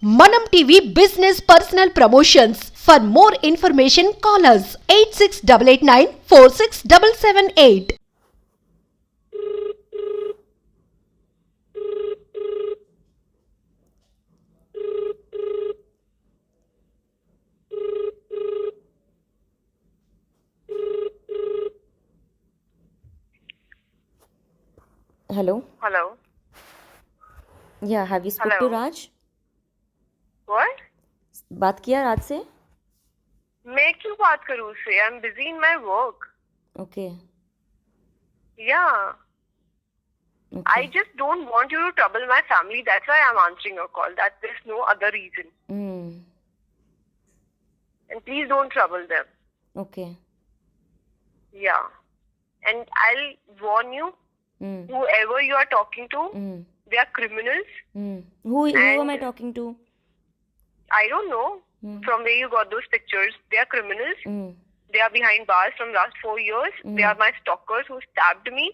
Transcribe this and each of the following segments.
Manam TV Business Personal Promotions. For more information, call us 86889 46778. Hello. Hello. Yeah, have you spoke to Hello. Raj? What? बात किया राज से? मैं क्यों बात करूँ उससे? I'm busy in my work. Okay. Yeah. Okay. I just don't want you to trouble my family. That's why I'm answering your call. That there's no other reason. And please don't trouble them. Okay. Yeah. And I'll warn you, whoever you are talking to, they are criminals. Who am I And- talking to? I don't know from where you got those pictures. They are criminals. They are behind bars from last 4 years. They are my stalkers who stabbed me.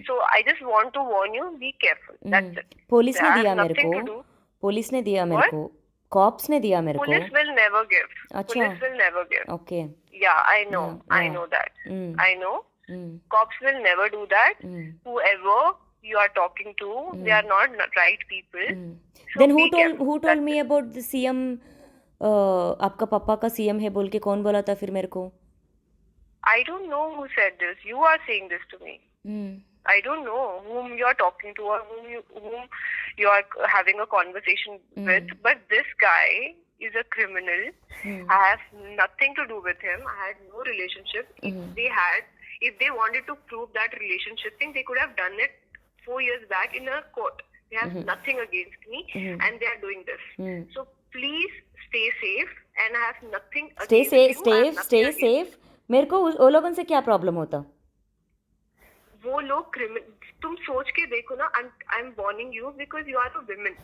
So I just want to warn you, be careful. That's it. Police ने That दिया has मेरे nothing को. to do. Police ने दिया मेरे What? को. Cops ने दिया मेरे को. Police will never give. अच्छा. Police will never give. Okay. Yeah, I know. Yeah, I yeah. know that. I know. Cops will never do that. Whoever you are talking to, they are not right people. So Then be careful. who told me about the CM? आपका पापा का CM है बोल के कौन बोला था फिर मेरे को? I don't know who said this. You are saying this to me. I don't know whom you are talking to or whom you are having a conversation with. But this guy is a criminal. I have nothing to do with him. I had no relationship. If they wanted to prove that relationship thing, they could have done it 4 years back in a court. They have nothing against me, and they are doing this. So please stay safe. And I have nothing Stay against you. I have stay nothing against safe. मेरे को वो लोगों से क्या problem होता? वो लोग criminal. तुम सोच के देखो ना. I am warning you because you are a women.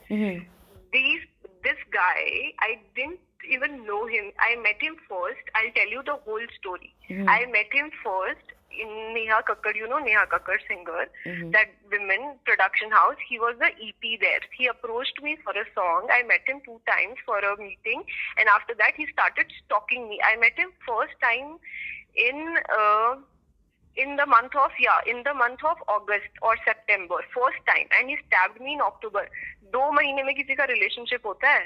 This guy, I didn't even know him. I met him first. I'll tell you the whole story. I met him first in Neha Kakkar. You know Neha Kakkar, singer, that women production house. He was the EP there. He approached me for a song. I met him 2 times for a meeting, and after that he started stalking me. I met him first time in the month of August or September, first time, and he stabbed me in October. 2 महीने में किसी का relationship होता है?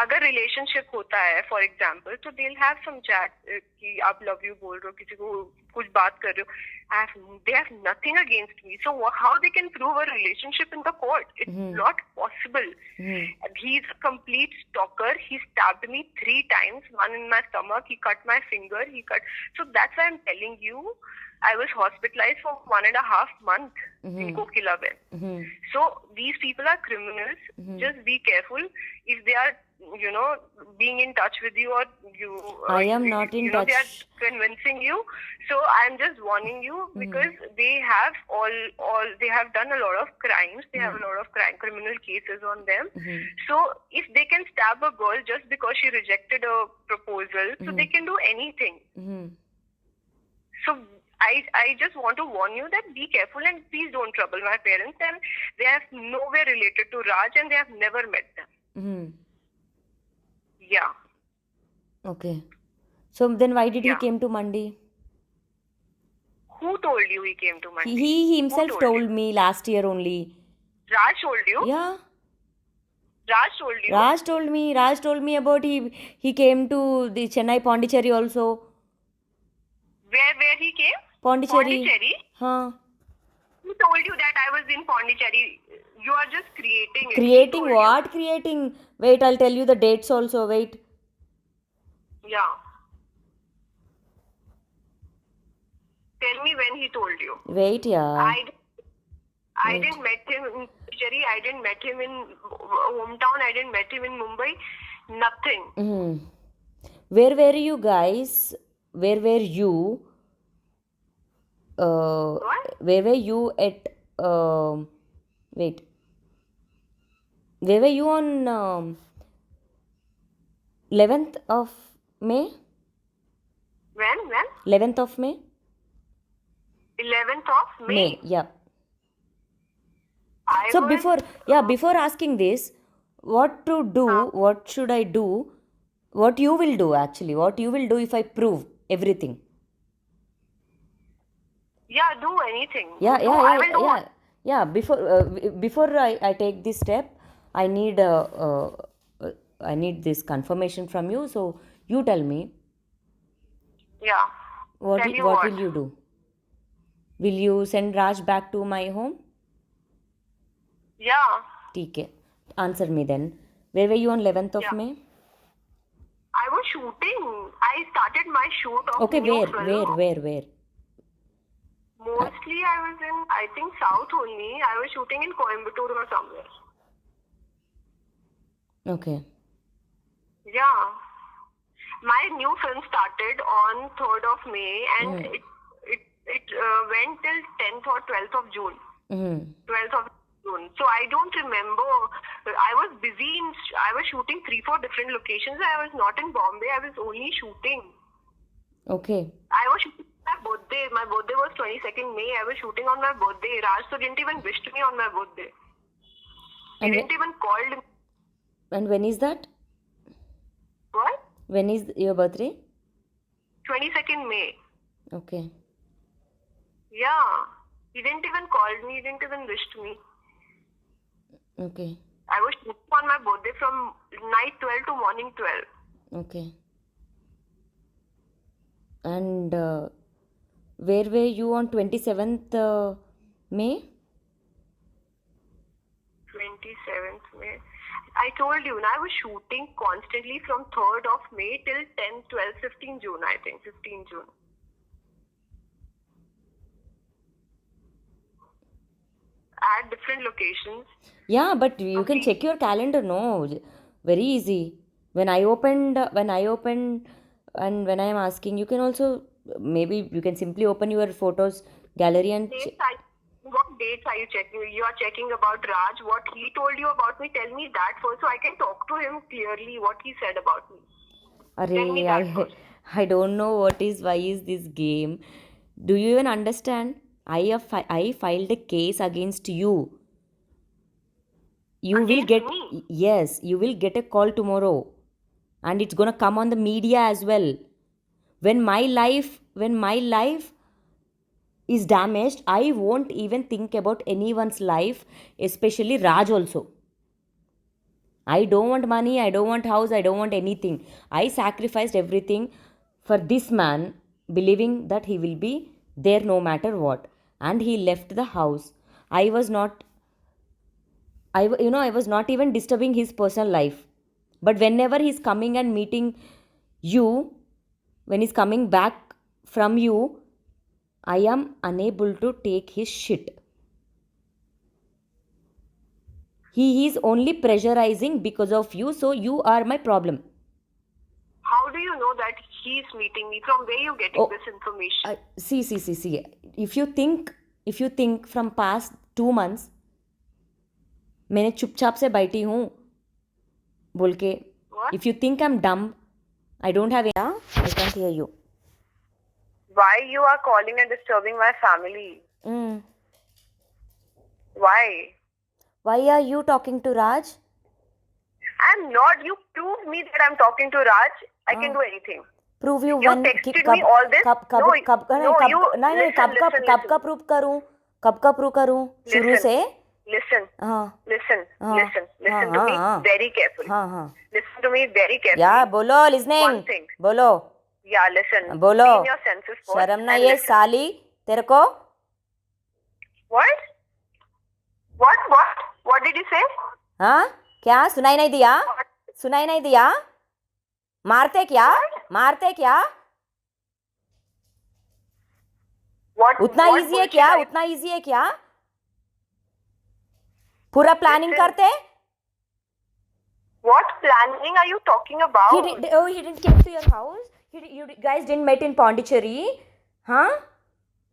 अगर relationship होता है for example, तो दे हैव सम चैट कि आप लव यू बोल रहे हो, किसी को कुछ बात कर रहे हो. They have nothing against me. So how they can prove a relationship in the court? It's not possible. He is a complete stalker. He stabbed me 3 times, one in my stomach. He cut my finger. So that's why I'm telling you, I was hospitalized for 1.5 months in Kokilaben. So these people are criminals. Just be careful if they are, being in touch with you, or you. I am not in touch. They are convincing you. So I'm just warning you because they have they have done a lot of crimes. They have a lot of criminal cases on them. So if they can stab a girl just because she rejected a proposal, so they can do anything. So I just want to warn you that be careful and please don't trouble my parents. And they are nowhere related to Raj and they have never met them. Yeah. Okay. So then why did he Yeah. came to Mandi? Who told you he came to Mandi? He himself Who told me last year only. Raj told you? Yeah. Raj told you? Raj told me about he came to the Chennai Pondicherry also. Where he came? Pondicherry. हाँ. Who told you that I was in Pondicherry? You are just creating it. Creating Who told what? Creating. Wait, I'll tell you the dates also. Wait. you? Yeah. Tell me when he told you. Wait, yeah. I didn't met him in Pondicherry. I didn't met him in hometown. I didn't met him in Mumbai. Nothing. Where were you guys? Where were you? What? Where were you at? Wait. Where were you on 11th of May? When? 11th of May? 11th of May. Yeah. I So was, before asking this, what to do, what should I do, what you will do actually, what you will do if I prove everything. Yeah, do anything. Yeah, No, I will do. yeah. Before I take this step, I need I need this confirmation from you. So you tell me, Yeah. what Tell you what what? will you do? Will you send Raj back to my home? Yeah. ठीक है. Answer me then. Where were you on 11th of Yeah. May? I was shooting. I started my shoot of Okay, new film. where? Mostly I was in, I think, South only. I was shooting in Coimbatore or somewhere. Okay. Yeah. My new film started on 3rd of May and it went till 10th or 12th of June. 12th of June. So I don't remember. I was busy I was shooting 3-4 different locations. I was not in Bombay. I was only shooting. Okay. I was shooting my birthday. My birthday was 22nd May. I was shooting on my birthday. Raj so didn't even wish me on my birthday. He And didn't even call me. And when is that? What? When is your birthday? 22nd May. Okay. Yeah. He didn't even call me. He didn't even wish me. Okay. I was shooting on my birthday from night 12 to morning 12. Okay. And where were you on 27th May? 27th May. I told you, I was shooting constantly from 3rd of May till 10, 12, 15 June, I think. 15 June. At different locations. Yeah, but you can check your calendar. No, very easy. When I opened, and when I am asking, you can also, maybe you can simply open your photos gallery and. What dates are you checking? You are checking about Raj. What he told you about me, tell me that first so I can talk to him clearly what he said about me. Tell me that first. I don't know why is this game. Do you even understand? I filed a case against you. You will get, yes, you will get a call tomorrow, and it's gonna come on the media as well. When my life is damaged, I won't even think about anyone's life, especially Raj also. I don't want money, I don't want house, I don't want anything. I sacrificed everything for this man, believing that he will be there no matter what. And he left the house. I was not even disturbing his personal life. But whenever he's coming and meeting you, when he's coming back from you, I am unable to take his shit. He is only pressurizing because of you, so you are my problem. How do you know that he's meeting me? From where you getting this information? See. If you think from past 2 months, मैंने चुपचाप से बैठी हूँ बोल के. If you think I'm dumb, I don't have it. I can't hear you. Why you are calling and disturbing my family? Why? Why are you talking to Raj? I'm not. You prove me that I'm talking to Raj. I can do anything. Prove you You one. texted me all this. कब का prove करूँ शुरू से. Listen to me very carefully. Listen to me very carefully. Yeah, बोलो, listening. One thing. बोलो. Yeah, listen. बोलो. Be in your senses first. शर्म ना ये साली तेरे को. What? What did you say? हाँ क्या सुनाई नहीं दिया? मारते क्या? उतना इजी है क्या? पूरा प्लानिंग करते? What planning are you talking about? He didn't came to your house. You guys didn't met in Pondicherry, huh?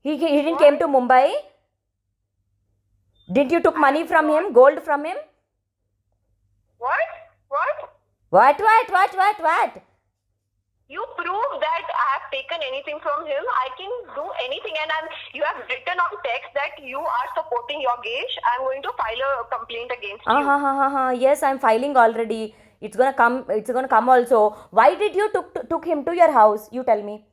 He didn't came to Mumbai. Didn't you took money from him, gold from him? What? What? You prove that I have taken anything from him, I can do anything. And you have written on text that you are supporting Yogesh. I'm going to file a complaint against you. Yes, I'm filing already. It's gonna come. It's gonna come also. Why did you took him to your house? You tell me.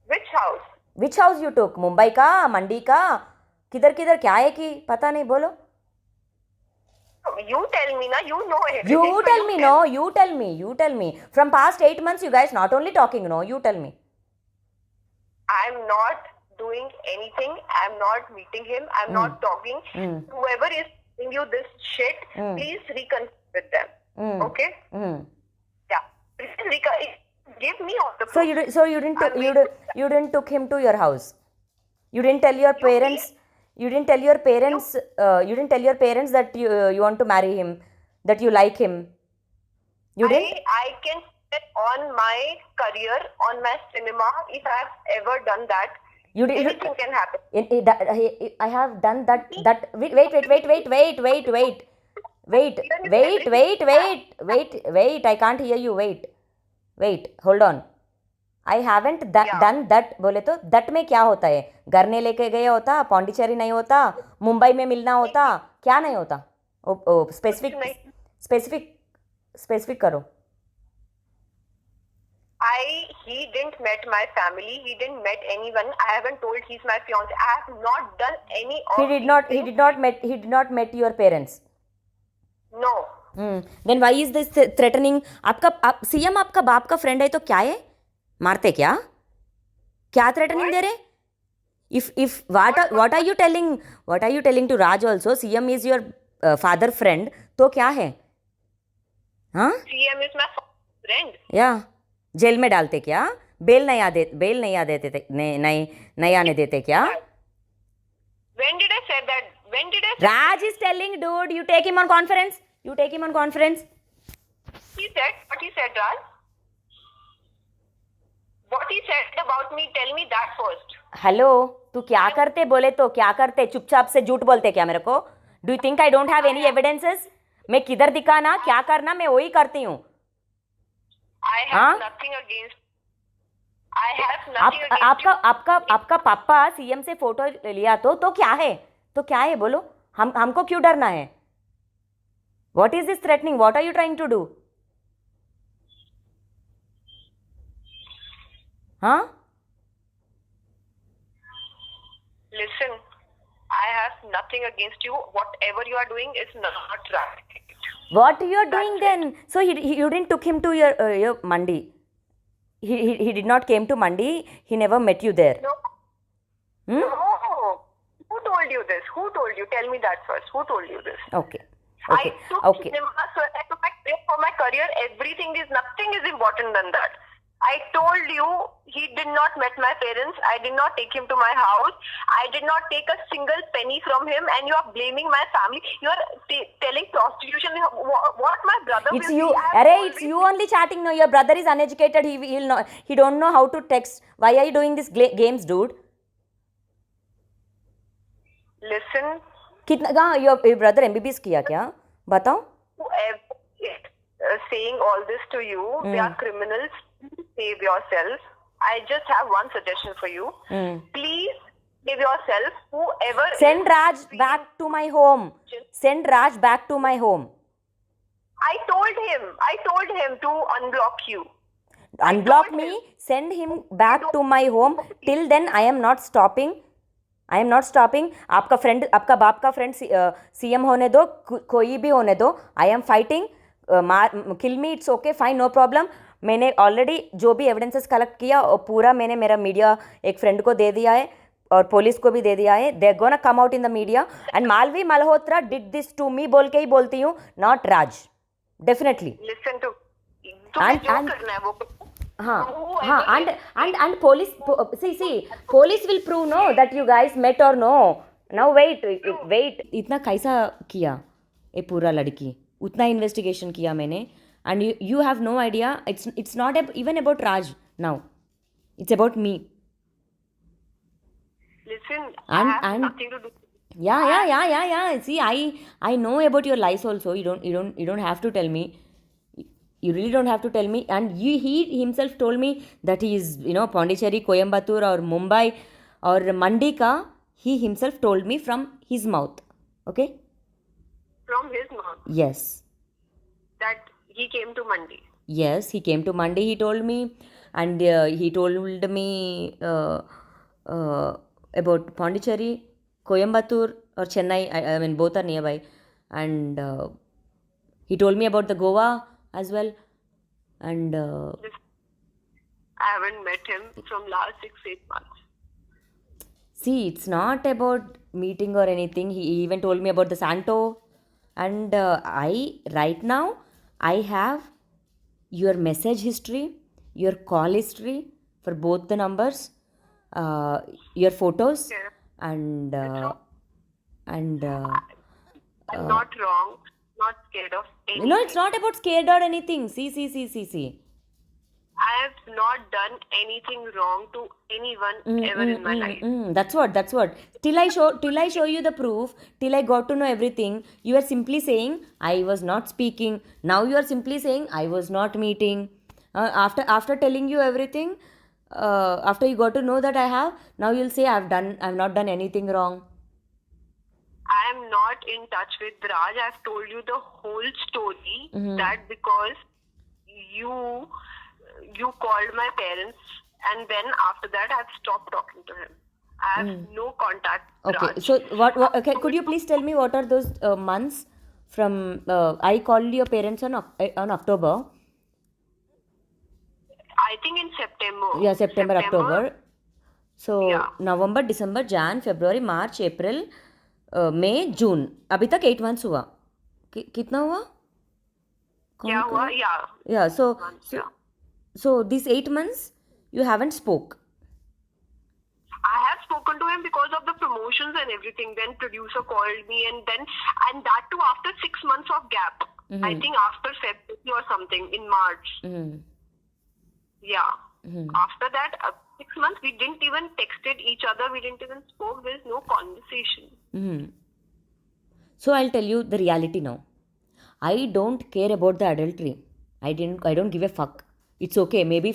Which house? Which house you took? Mumbai का, मंडी का, किधर किधर क्या है कि पता नहीं बोलो. You tell me, na. You know everything. You tell me, no. You tell me. You tell me. From past 8 months, you guys not only talking, no. You tell me. I'm not doing anything. I'm not meeting him. I'm not talking. Whoever is giving you this shit, please reconcile with them. Okay? Yeah. Please give me all the proof. So you didn't took him to your house. You didn't tell your parents. You didn't tell your parents. You didn't tell your parents that you want to marry him, that you like him. You didn't. I can bet on my career, on my cinema. If I have ever done that, anything can happen. I have done that. Wait. I can't hear you. Wait. Hold on. I haven't done that. बोले तो that में क्या होता है? घर ने लेके गया होता, पौंडीचेरी नहीं होता, मुंबई में मिलना होता, क्या नहीं होता? स्पेसिफिक करो. He didn't met my family. He didn't met anyone. I haven't told he's my fiance. I have not done any of He did not met your parents. No. Then why is this threatening? आपका CM आपका बाप का friend है तो क्या है? मारते क्या थ्रेटनिंग दे रहे? If what are you telling to Raj also? CM is your father friend. तो क्या है? हाँ? CM is my friend. या जेल में डालते क्या? बेल नहीं आने देते क्या? When did I say that? Raj is telling, dude, you take him on conference. He said what he said, Raj. What he said about me, tell me that first. Hello, तू क्या करते बोले तो क्या करते? चुपचाप से झूठ बोलते क्या मेरे को? Do you think I don't have any evidences? मैं किधर दिखाना क्या करना मैं वही करती हूँ. I have nothing against. I have nothing against. आपका पापा सीएम से फोटो लिया तो क्या है? तो क्या है बोलो? हमको क्यों डरना है? What is this threatening? What are you trying to do? Huh? Listen, I have nothing against you. Whatever you are doing is not right. What you are doing then? So you didn't took him to your mandi. He did not came to mandi. He never met you there. No. No. Who told you this? Who told you? Tell me that first. Who told you this? Okay. I took cinema, so I took my trip for my career. Nothing is important than that. I told you he did not met my parents. I did not take him to my house. I did not take a single penny from him, and you are blaming my family. You are telling prostitution. What my brother? It's you. It's you only chatting. No, your brother is uneducated. He'll not. He don't know how to text. Why are you doing these games, dude? Listen. कितना your brother MBBS किया क्या? बताओ. Whoever is saying all this to you, they are criminals. Save yourself. I just have one suggestion for you. Please save yourself. Whoever send Raj back to my home. Send Raj back to my home. I told him to unblock you. Unblock me. Send him back to my home. Till then, I am not stopping. आपका बाप का friend CM होने दो, कोई भी होने दो. I am fighting. Kill me. It's okay. Fine. No problem. मैंने ऑलरेडी जो भी एविडेंसेस कलेक्ट किया और पूरा मैंने मेरा मीडिया एक फ्रेंड को दे दिया है और पुलिस को भी दे दिया है. They gonna come out in the media. And Malvi Malhotra did this to me बोल के ही बोलती हूँ, not Raj. Definitely. Listen to and police police will prove no that you guys met or no. Now wait. इतना कैसा किया ये पूरा लड़की? उतना इन्वेस्टिगेशन किया मैंने. And you have no idea. It's not even about Raj now. It's about me. Listen, I have nothing to do. Yeah. See, I know about your lies also. You don't have to tell me. You really don't have to tell me. And he himself told me that he is, Pondicherry, Coimbatore or Mumbai or Mandika. He himself told me from his mouth. Okay? From his mouth Yes. that he came to Mandi. Yes, he came to Monday, he told me. And he told me about Pondicherry, Coimbatore or Chennai. I mean, both are nearby. And he told me about the Goa as well. And I haven't met him from last 6-8 months. see, it's not about meeting or anything. He even told me about the Santo. And right now, I have your message history, your call history for both the numbers, your photos, Yeah. and and I'm not wrong, not scared of anything. no, it's not about scared or anything. See. I have not done anything wrong to anyone ever in my life. That's what. Till I show you the proof, till I got to know everything, you are simply saying I was not speaking. Now you are simply saying I was not meeting. After telling you everything, after you got to know that I have, now you'll say I've not done anything wrong. I am not in touch with Raj. I've told you the whole story that because you called my parents and then after that I've stopped talking to him. I have no contact with Okay, Raj. so what? Okay, could you please tell me what are those months from? I called your parents on October. I think in September. Yeah, September, October. So Yeah. November, December, Jan, February, March, April, May, June. अभी तक 8 months हुआ. कितना हुआ? क्या हुआ? Yeah. Yeah. Yeah. So these 8 months you haven't spoke. I have spoken to him because of the promotions and everything. Then producer called me and that too after 6 months of gap. I think after February or something in March. Yeah. After that, 6 months we didn't even texted each other. We didn't even spoke. There's no conversation. So I'll tell you the reality now. I don't care about the adultery. I don't give a fuck. It's okay. Maybe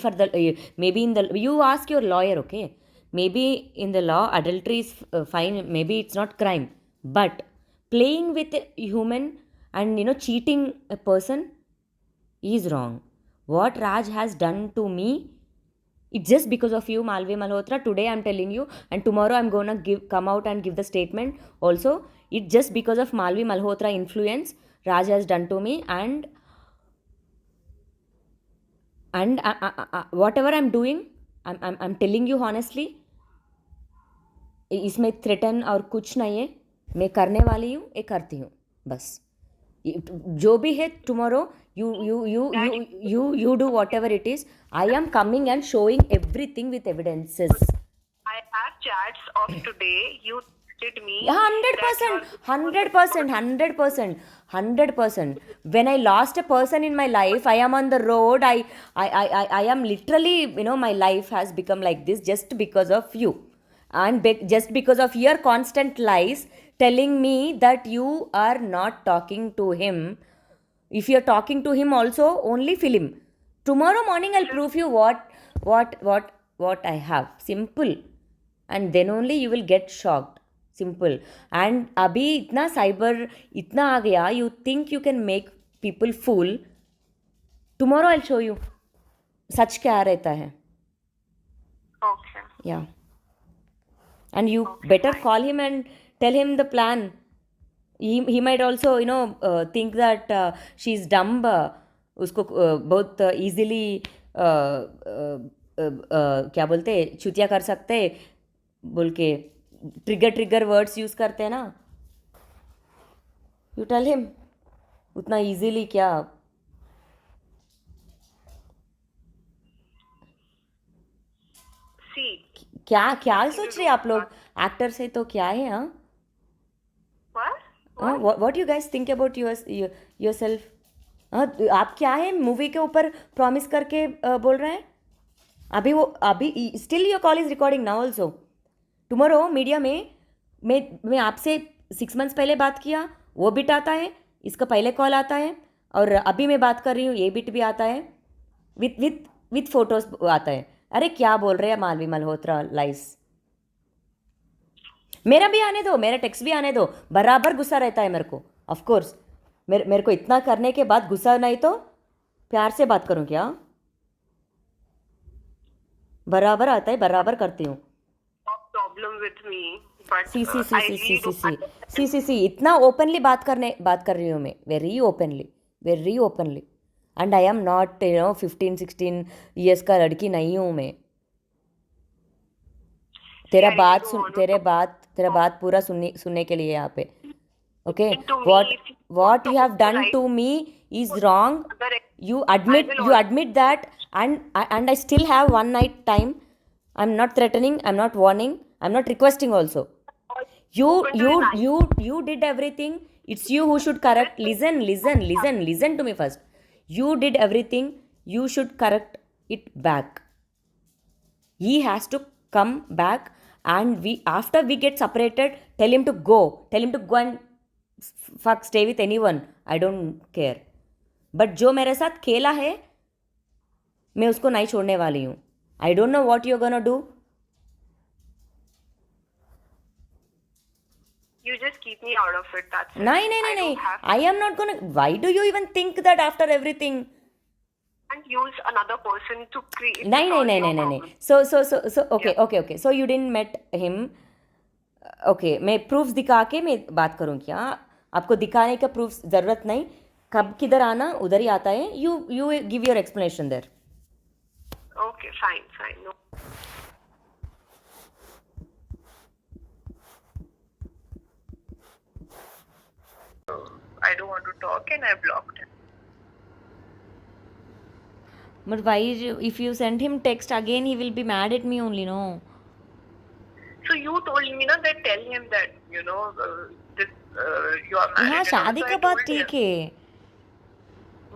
in the you ask your lawyer. Okay. Maybe in the law adultery is fine. Maybe it's not crime. But playing with a human and cheating a person is wrong. What Raj has done to me, it's just because of you, Malvi Malhotra. Today I'm telling you, and tomorrow I'm gonna come out and give the statement. Also, it's just because of Malvi Malhotra influence Raj has done to me, and whatever I'm doing, I'm telling you honestly. इसमें threaten और कुछ नहीं है. मैं करने वाली हूँ, ये करती हूँ बस. जो भी है tomorrow you do whatever it is. I am coming and showing everything with evidences. I have chats of today. You texted me. 100%. When I lost a person in my life, I am on the road. I am literally, my life has become like this just because of you. And just because of your constant lies telling me that you are not talking to him. If you're talking to him also, only film. Tomorrow morning I'll prove you what I have. Simple. And then only you will get shocked. Simple. And abhi itna cyber itna aa gaya, you think you can make people fool. Tomorrow I'll show you. Sach kya rehta hai. Okay. Yeah. And you better call him and tell him the plan. He might also, think that she's dumb. उसको बहुत easily क्या बोलते चुतिया कर सकते बोल के trigger words use करते हैं ना. यू टेल हिम उतना easily क्या. See. क्या सोच रहे आप लोग एक्टर से तो क्या है. हाँ what you guys think about yourself. आप क्या है मूवी के ऊपर प्रॉमिस करके बोल रहे हैं. अभी still your call is recording now also. Tomorrow media में मैं आपसे 6 months पहले बात किया वो बिट आता है. इसका पहले कॉल आता है. और अभी मैं बात कर रही हूँ, ये बिट भी आता है, विथ विथ विथ फोटोज आता है. अरे क्या बोल रहे हैं मालवी मल्होत्रा लाइस. मेरा भी आने दो, मेरा टेक्स्ट भी आने दो, बराबर गुस्सा रहता है मेरे को. ऑफ कोर्स मेरे को इतना करने के बाद गुस्सा नहीं तो प्यार से बात करूं क्या? बराबर आता है, बराबर करती हूँ. No problem with me, but C C C I C C really C don't C understand. सी सी सी इतना ओपनली बात कर रही हूँ मैं, very openly. And I am not 15-16 years का लड़की नहीं हूँ मैं. See, I really don't want to तेरा बात पूरा सुनने के लिए यहाँ पे. Okay, listen to me. what If you want what to you have done right, to me is wrong. अगर You I admit will you always admit that, and I still have one night time. I'm not threatening, I'm not warning, I'm not requesting also. You open to you an eye. you did everything. It's you who should correct. Listen to me first. You did everything. You should correct it back. He has to come back, and we after we get separated, tell him to go. Tell him to go and fuck stay with anyone. I don't care. But जो मेरे साथ खेला है मैं उसको नहीं छोड़ने वाली हूँ. I don't know what you gonna do. You just keep me out of it. That's it. नहीं I don't have I am not gonna. Why do you even think that after everything? and use another person to create. नहीं. So okay. So you didn't met him. Okay, मैं proofs दिखा के मैं बात करूँ क्या? आपको दिखाने का प्रूफ्स ज़रूरत नहीं. कब किधर आना उधर ही आता है. You give your explanation there. Okay, fine. No. I don't want to talk, and I blocked him. But why if you send him text again he will be mad at me only, no? So you told me ना that tell him that this you are married. हाँ, and all, शादी so का I बात told ठीक him. है.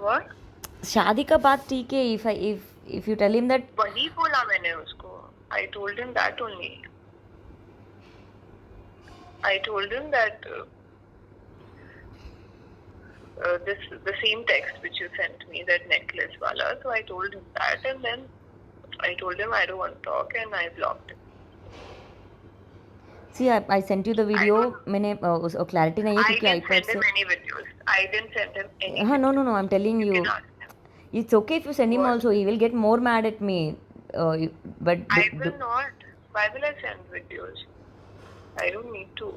What? शादी का बात ठीक है. if you tell him that. वही बोला मैंने उसको. I told him that only. I told him that the same text which you sent me, that necklace wala. So I told him that, and then I told him I don't want to talk, and I blocked him. See, I sent you the video. मैंने clarity नहीं है I क्योंकि didn't iPad send से. him any videos. I didn't send him any. हाँ, no. I'm telling You you. can ask him. It's okay if you send him What? also. He will get more mad at me. But I will not. Why will I send videos? I don't need to.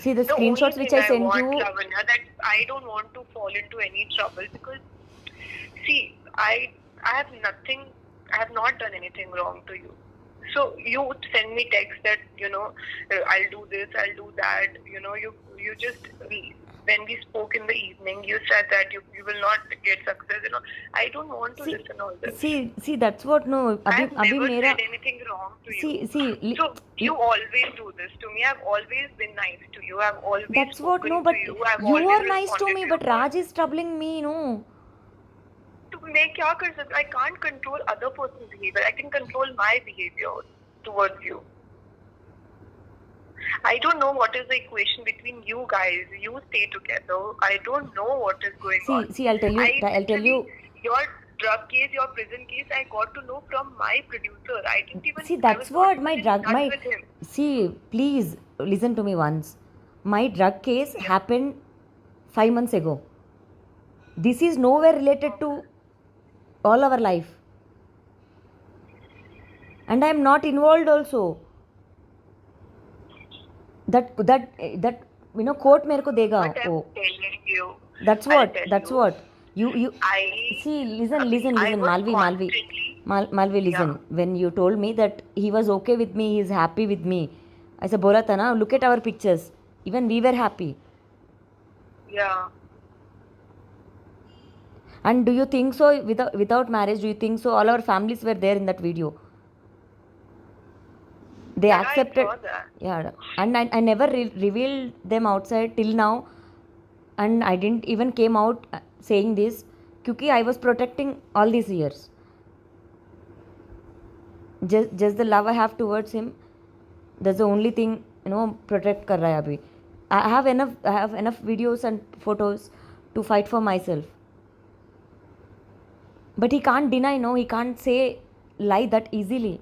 see the The screenshots only which thing I sent want, you. Lavanya, that I don't want to fall into any trouble because, see, I have nothing. I have not done anything wrong to you. So you send me text that I'll do this, I'll do that. You just when we spoke in the evening, you said that you will not get success. I don't want to listen all this. See that's what. No, I have अभी never मेरा. said anything wrong to you. See. So you always do this to me. I've always been nice to you. I've always That's what. spoken No, but to you. I've you always are nice to responded me. your But calls. Raj is troubling me. No. तो मैं क्या कर सकती? I can't control other person's behavior. I can control my behavior towards you. I don't know what is the equation between you guys. You stay together. I don't know what is going on. See, I'll tell you. I'll tell you. Your drug case, your prison case, I got to know from my producer. I didn't even. See, I that's was not what my even drug. in touch My with him. see, please listen to me once. My drug case happened 5 months ago. This is nowhere related to all our life, and I am not involved also. That court मेरे को देगा. But I'm Oh, telling you. that's I'll what. tell That's you. what. You I see. Listen. I was Malvi. constantly. Malvi, listen. Yeah. When you told me that he was okay with me, he is happy with me. I said, बोला था ना. Look at our pictures. Even we were happy. Yeah. And do you think so? Without marriage, do you think so? All our families were there in that video. They Yeah, accepted. I saw that. Yeah, and I never revealed them outside till now, and I didn't even came out saying this, क्योंकि I was protecting all these years. Just the love I have towards him, that's the only thing protect कर रहा है अभी. I have enough videos and photos to fight for myself. But he can't deny, no, he can't say lie that easily.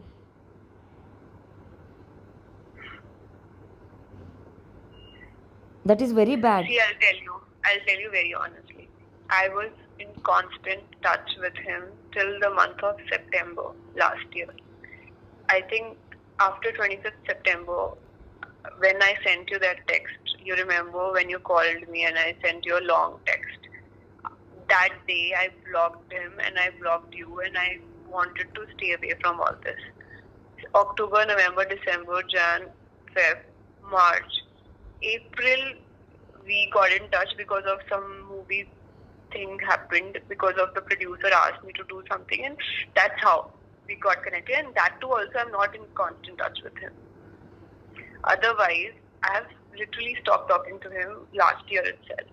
That is very bad. See, I'll tell you very honestly. I was in constant touch with him till the month of September last year. I think after 25th September, when I sent you that text, you remember when you called me and I sent you a long text. That day I blocked him and I blocked you and I wanted to stay away from all this. October, November, December, Jan, Feb, March, April, we got in touch because of some movie thing happened, because of the producer asked me to do something, and that's how we got connected. And that too also I'm not in constant touch with him. Otherwise, I have literally stopped talking to him last year itself.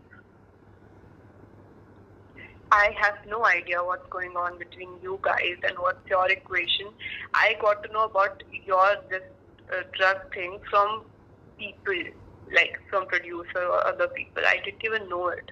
I have no idea what's going on between you guys and what's your equation. I got to know about your this drug thing from people, like from producer or other people. I didn't even know it.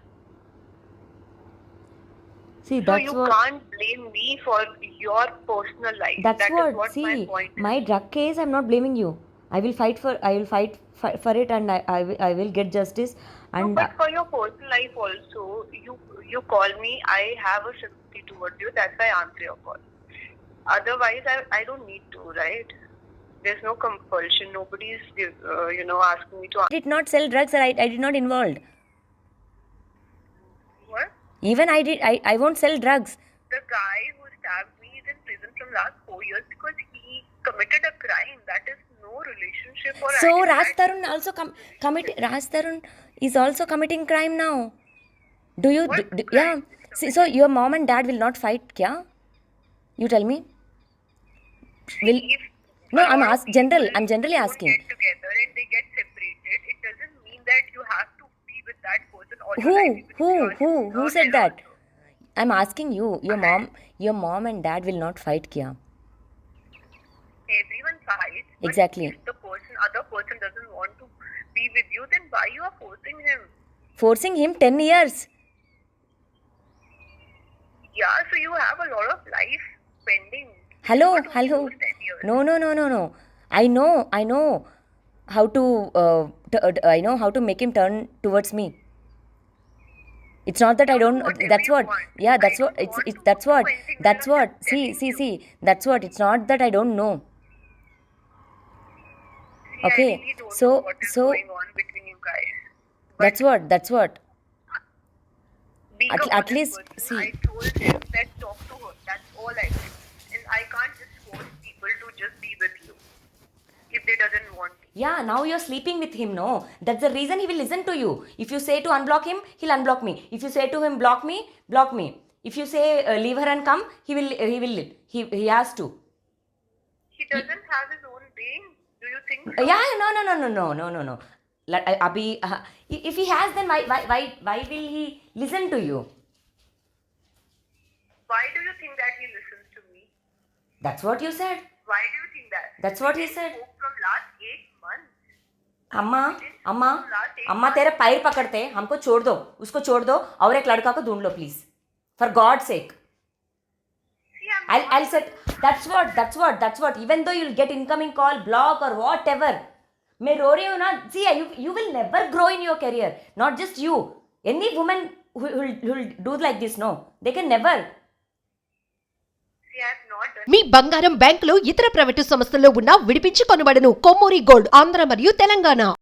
See, So that's you what. can't blame me for your personal life. That's That what. is what my See, point is. my drug case, I'm not blaming you. I will fight for it, and I will get justice. No, And but for your personal life also, you call me, I have a sympathy towards you, that's why I answer your call. Otherwise, I don't need to, right? There's no compulsion. Nobody's, asking me to. I did not sell drugs, or I did not involved. What? Even I won't sell drugs. The guy who stabbed me is in prison from last 4 years because he committed a crime. That is no relationship or. So I Raj didn't- Tarun also Raj Tarun is also committing crime now. Do you? What Yeah. crime is See, so your mom and dad will not fight, kya? You tell me. Will If no? a I'm lot of general. people I'm generally don't asking. Get together and they get separated. It doesn't mean that you have to be with that person all your Who? life. Even if you Who are said alone. that? I'm asking you. Your mom and dad will not fight, kya? Everyone fights. But Exactly. if the other person doesn't want to be with you, then why you are forcing him? Forcing him 10 years. Yeah, so you have a lot of life pending. Hello. Not only those 10 years. No. I know how to. I know how to make him turn towards me. It's not that I don't. whatever That's you what. want. Yeah, that's I what. don't It's want it's to that's do what. anything. That's I'm what. just See. telling you. That's what. It's not that I don't know. See, Okay, I really don't so- know what is so- going on between you guys. But That's what. being at a honest least, person, see. I told him, let's talk to her. That's all I did. And I can't just force people to just be with you if they doesn't want to. Yeah, now you're sleeping with him, no? That's the reason he will listen to you. If you say to unblock him, he'll unblock me. If you say to him, block me. If you say leave her and come, he he has to. He doesn't have his own brain. Do you think so? Yeah, no. If he has, then why will he listen to you? Why do you think that he listens to me? That's what you said. Why do you think that? That's what he We said. spoke from last 8 months. अम्मा तेरे पैर पकड़ते हमको छोड़ दो, उसको छोड़ दो और एक लड़का को ढूंढ लो please, for God sake. See, I'm I'll set. That's what. Even though you'll get incoming call, block or whatever. मैं रो रही हूँ ना. See, you will never grow in your career. Not just you. Any woman who'll do like this, no, they can never. See, I have not done. మీ బంగారం బ్యాంకులో ఇతర private సంస్థల్లో ఉన్న విడిపించి కొనబడను. కొమ్మూరి గోల్డ్ ఆంధ్ర మరియు తెలంగాణ.